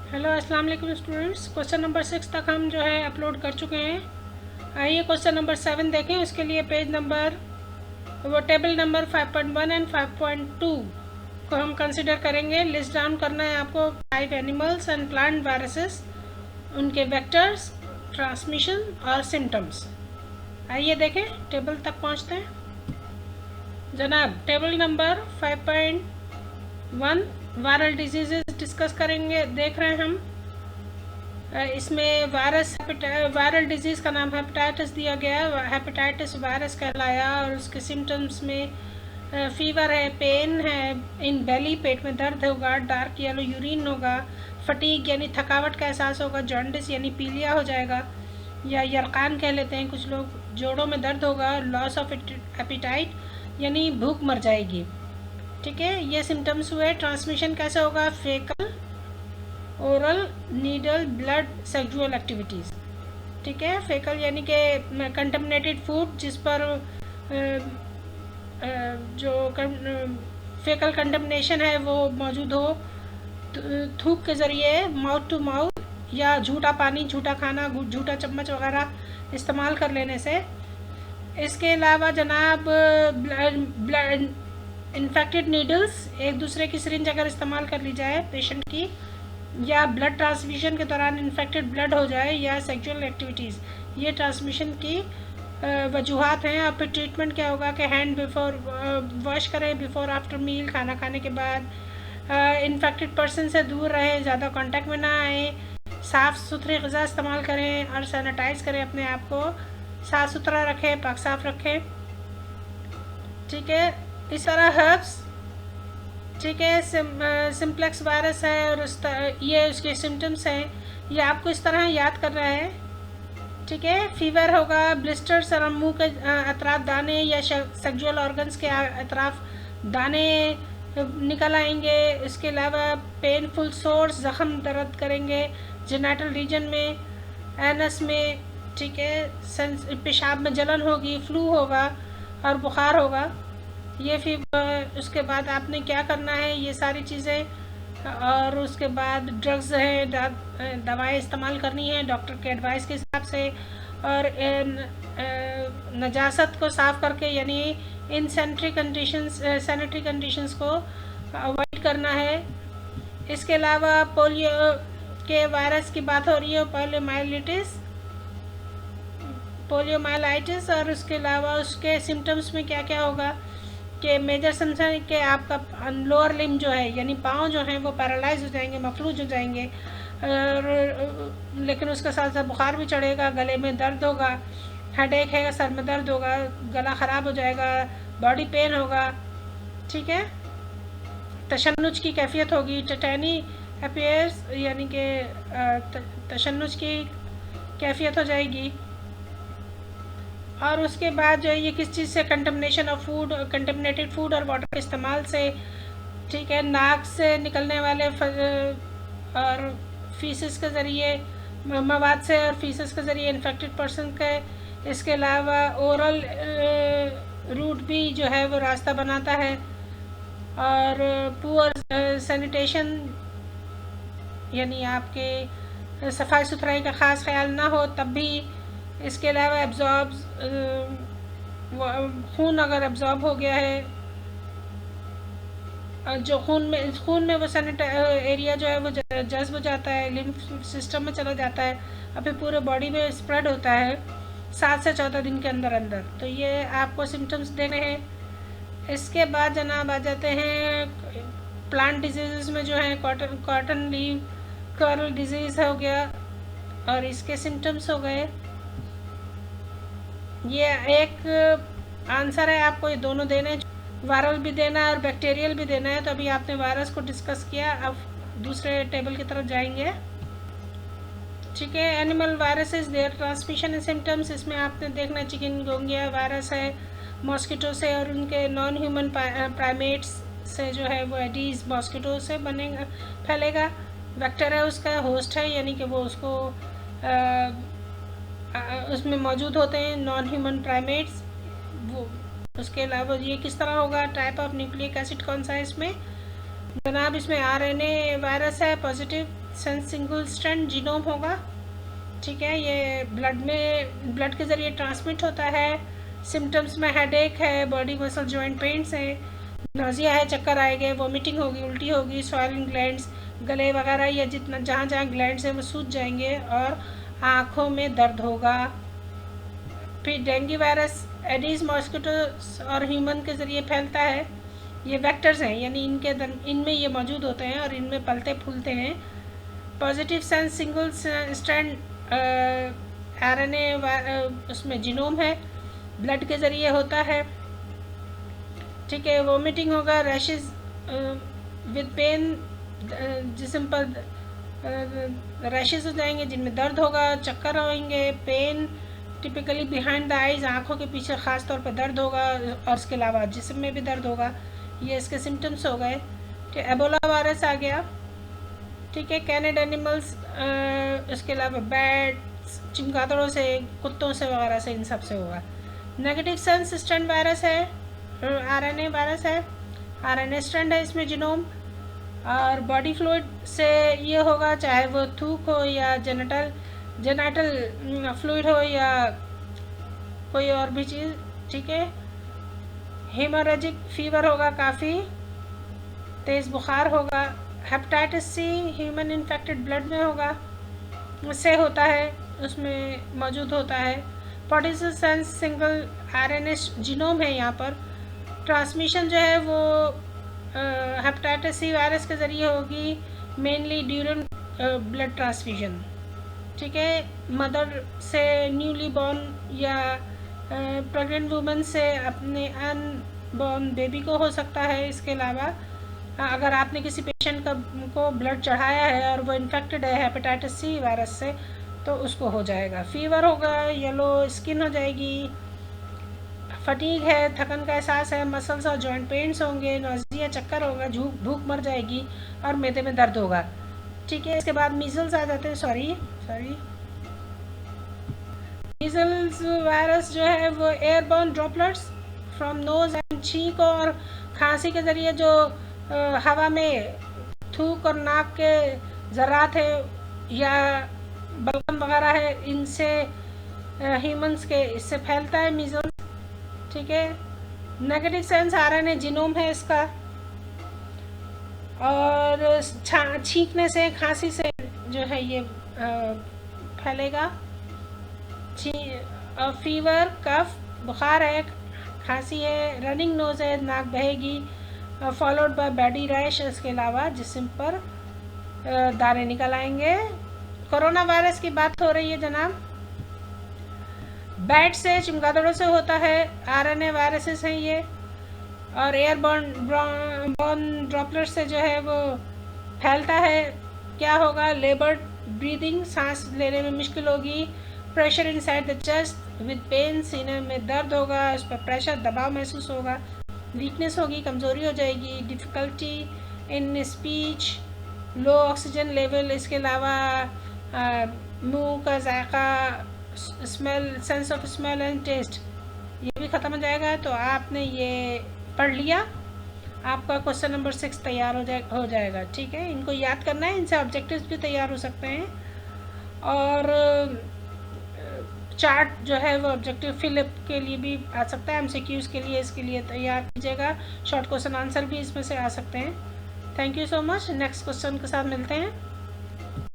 Hello अस्सलाम वालेकुम students. Question number 6 तक हम जो है अपलोड कर चुके हैं। आइए क्वेश्चन नंबर 7 देखें। उसके लिए पेज नंबर वो टेबल नंबर 5.1 एंड 5.2 को हम कंसिडर करेंगे। लिस्ट डाउन करना है आपको 5 एनिमल्स एंड प्लांट वायरसेस, उनके वेक्टर्स, ट्रांसमिशन और सिम्टम्स। आइए देखें, टेबल तक पहुंचते हैं। जनाब, table number 5.1 viral diseases discuss करेंगे, देख रहे हैं हम। इसमें वायरल डिजीज़ का नाम हेपेटाइटिस दिया गया है। हेपेटाइटिस वायरस कहलाया और उसके सिम्टम्स में फीवर है, पेन है इन बेली, पेट में दर्द होगा, डार्क येलो यूरिन होगा, फटीग यानी थकावट का एहसास होगा, जॉन्डिस यानी पीलिया हो जाएगा या यरकान कह लेते हैं कुछ लोग, जोड़ों में दर्द होगा, लॉस ऑफ एपिटाइट यानी भूख मर जाएगी। ठीक है, ये सिम्टम्स हुए। ट्रांसमिशन कैसे होगा? Faecal, oral, needle, blood, sexual activities. ठीक है, फेकल यानी कि कंटेमिनेटेड फूड जिस पर जो फेकल कंटेमिनेशन है वो मौजूद हो, थूक के ज़रिए, माउथ टू माउथ, या झूठा पानी, झूठा खाना, झूठा चम्मच वगैरह इस्तेमाल कर लेने से। इसके अलावा जनाब, ब्लड इन्फेक्टेड नीडल्स, एक दूसरे की सिरिंज अगर इस्तेमाल कर ली जाए पेशेंट की, या ब्लड ट्रांसमिशन के दौरान इन्फेक्टेड ब्लड हो जाए, या सेक्सुअल एक्टिविटीज़, ये ट्रांसमिशन की वजूहत हैं। और फिर ट्रीटमेंट क्या होगा कि हैंड बिफोर वॉश करें, बिफोर आफ्टर मील, खाना खाने के बाद। इन्फेक्टेड पर्सन से दूर रहें, ज़्यादा कांटेक्ट में ना आए, साफ़ सुथरी ग़िज़ा इस्तेमाल करें और सैनिटाइज़ करें, अपने आप को साफ़ सुथरा रखें, पाक साफ़ रखें। ठीक है, इस तरह हर्ब्स। ठीक है, सिम्प्लेक्स वायरस है और ये उसके सिम्टम्स हैं, ये आपको इस तरह याद करना है। ठीक है, फीवर होगा, ब्लिस्टर्स और मुंह के अतराफ दाने या सेक्सुअल ऑर्गन्स के अतराफ दाने निकल आएंगे। इसके अलावा पेनफुल सोर्स, ज़ख़म दर्द करेंगे जेनिटल रीजन में, एनस में। ठीक है, पेशाब में जलन होगी, फ्लू होगा और बुखार होगा। ये फिर उसके बाद आपने क्या करना है, ये सारी चीज़ें, और उसके बाद ड्रग्स हैं, दवाएं इस्तेमाल करनी है डॉक्टर के एडवाइस के हिसाब से, और नजासत को साफ़ करके यानी इन सैनिटरी कंडीशंस को अवॉइड करना है। इसके अलावा पोलियो के वायरस की बात हो रही है, पोलियोमाइलाइटिस, और उसके अलावा उसके सिम्टम्स में क्या क्या होगा कि मेजर सिम्टम के आपका लोअर लिम जो है यानी पाँव जो हैं वो पैरालाइज हो जाएंगे, मफलूज हो जाएंगे, लेकिन उसके साथ साथ बुखार भी चढ़ेगा, गले में दर्द होगा, हेडेक है, सर में दर्द होगा, गला ख़राब हो जाएगा, बॉडी पेन होगा। ठीक है, तशन्नुज की कैफियत होगी, टेटनी अपीयर्स यानी कि तशन्नुज की कैफियत हो जाएगी। और उसके बाद जो है ये किस चीज़ से, contamination of food, contaminated food और वाटर के इस्तेमाल से। ठीक है, नाक से निकलने वाले और फीसिस के ज़रिए, मवाद से और फीसिस के ज़रिए इन्फेक्टेड पर्सन के। इसके अलावा ओरल रूट भी जो है वो रास्ता बनाता है, और पुअर सैनिटेशन यानी आपके सफाई सुथराई का ख़ास ख्याल ना हो तब भी। इसके अलावा खून अगर एब्जॉर्ब हो गया है, जो खून में वो एरिया जो है वो जज्ब हो जाता है, लिम्फ सिस्टम में चला जाता है, और फिर पूरे बॉडी में स्प्रेड होता है 7 से 14 दिन के अंदर अंदर। तो ये आपको सिम्टम्स देने हैं। इसके बाद जनाब आ जाते हैं प्लांट डिजीज़ में, जो है कॉटन लीव कर्ल डिजीज़ हो गया और इसके सिम्टम्स हो गए। ये एक आंसर है, आपको ये दोनों देने, वायरल भी देना है और बैक्टीरियल भी देना है। तो अभी आपने वायरस को डिस्कस किया, अब दूसरे टेबल की तरफ जाएंगे। ठीक है, animal viruses, their transmission and symptoms. इसमें आपने देखना चिकनगुनिया वायरस है मॉस्किटो से, और उनके नॉन ह्यूमन प्राइमेट्स से जो है वो एडीज मॉस्किटो से फैलेगा। वेक्टर है उसका, होस्ट है यानी कि वो उसको उसमें मौजूद होते हैं नॉन ह्यूमन प्राइमेट्स वो। उसके अलावा ये किस तरह होगा, टाइप ऑफ न्यूक्लिक एसिड कौन सा है इसमें जनाब? इसमें आरएनए वायरस है, positive sense single strand genome होगा, ठीक है। ये ब्लड के ज़रिए ट्रांसमिट होता है। सिम्टम्स में हेडेक है, बॉडी मसल जॉइंट पेन्स है, नोजिया है, चक्कर आएंगे, वोमिटिंग होगी, उल्टी होगी, स्वेलिंग ग्लैंड्स, गले वगैरह या जितना जहाँ जहाँ ग्लैंड्स हैं वो सूज जाएंगे और आँखों में दर्द होगा। फिर डेंगू वायरस एडीज मॉस्किटो और ह्यूमन के ज़रिए फैलता है। ये वेक्टर्स हैं, यानी इनमें ये मौजूद होते हैं और इनमें पलते फूलते हैं। Positive sense single strand RNA उसमें जीनोम है, ब्लड के ज़रिए होता है, ठीक है। वोमिटिंग होगा, रैशेस विद पेन, जिस्म पर रैशेस हो जाएंगे जिनमें दर्द होगा, चक्कर होंगे, pain typically behind the eyes, आँखों के पीछे ख़ास तौर पर दर्द होगा और इसके अलावा जिस्म में भी दर्द होगा। ये इसके सिम्टम्स हो गए। कि एबोला वायरस आ गया, ठीक है। कैनेड एनिमल्स, इसके अलावा बैट्स, चमगादड़ों से, कुत्तों से वगैरह से, इन सब से होगा। नेगेटिव सेंस स्ट्रैंड वायरस है, RNA वायरस है, RNA स्ट्रैंड है इसमें जीनोम, और बॉडी फ्लूइड से ये होगा, चाहे वो थूक हो या जेनाइटल फ्लूइड हो या कोई और भी चीज़, ठीक है। हेमोरेजिक फीवर होगा, काफ़ी तेज़ बुखार होगा। Hepatitis C human infected blood में होगा, उससे होता है, उसमें मौजूद होता है। Positive sense single RNA genome है यहाँ पर। ट्रांसमिशन जो है वो हेपेटाइटिस C वायरस के ज़रिए होगी, मेनली ड्यूरिंग ब्लड ट्रांसफ्यूजन, ठीक है। मदर से न्यूली बॉर्न या प्रेग्नेंट वुमन से अपने अनबॉर्न बेबी को हो सकता है। इसके अलावा अगर आपने किसी पेशेंट को ब्लड चढ़ाया है और वो इन्फेक्टेड है हेपेटाइटिस C वायरस से, तो उसको हो जाएगा। फीवर होगा, येलो स्किन हो जाएगी, फटीग है, थकन का एहसास है, मसल्स और जॉइंट पेन्स होंगे, नोजिया चक्कर होगा, भूख मर जाएगी और मैदे में दर्द होगा, ठीक है। इसके बाद मीजल्स आ जाते हैं, सॉरी मीजल्स वायरस जो है वो airborne droplets from knows and छींक और खांसी के ज़रिए जो हवा में थूक और नाक के ज़रात है या बलगम वगैरह है, इनसे ह्यूमंस के इससे फैलता है मीजल्स, ठीक है। नेगेटिव सेंस RNA जीनोम है इसका, और छींकने से, खांसी से जो है ये फैलेगा। फीवर, कफ, बुखार है, खांसी है, रनिंग नोज है, नाक बहेगी, फॉलोड बाय बॉडी रैश। इसके अलावा जिस्म पर दाने निकल आएंगे। कोरोना वायरस की बात हो रही है जनाब। बैट से, चमगादड़ों से होता है, RNA वायरसेस हैं ये, और एयरबॉर्न ड्रॉपलेट से जो है वो फैलता है। क्या होगा? लेबर्ड ब्रीदिंग, सांस लेने में मुश्किल होगी। Pressure inside the chest with pain, सीने में दर्द होगा, उस पर प्रेशर, दबाव महसूस होगा। वीकनेस होगी, कमज़ोरी हो जाएगी। Difficulty in speech, low oxygen level. इसके अलावा मुंह का जायका, smell, sense of smell and taste, ये भी ख़त्म हो जाएगा। तो आपने ये पढ़ लिया, आपका क्वेश्चन नंबर 6 तैयार हो जाएगा, ठीक है। इनको याद करना है, इनसे ऑब्जेक्टिव्स भी तैयार हो सकते हैं, और चार्ट जो है वो ऑब्जेक्टिव फिलअप के लिए भी आ सकता है, MCQs के लिए, इसके लिए तैयार कीजिएगा। शॉर्ट क्वेश्चन आंसर भी इसमें से आ सकते हैं। Thank you so much. Next question के साथ मिलते हैं।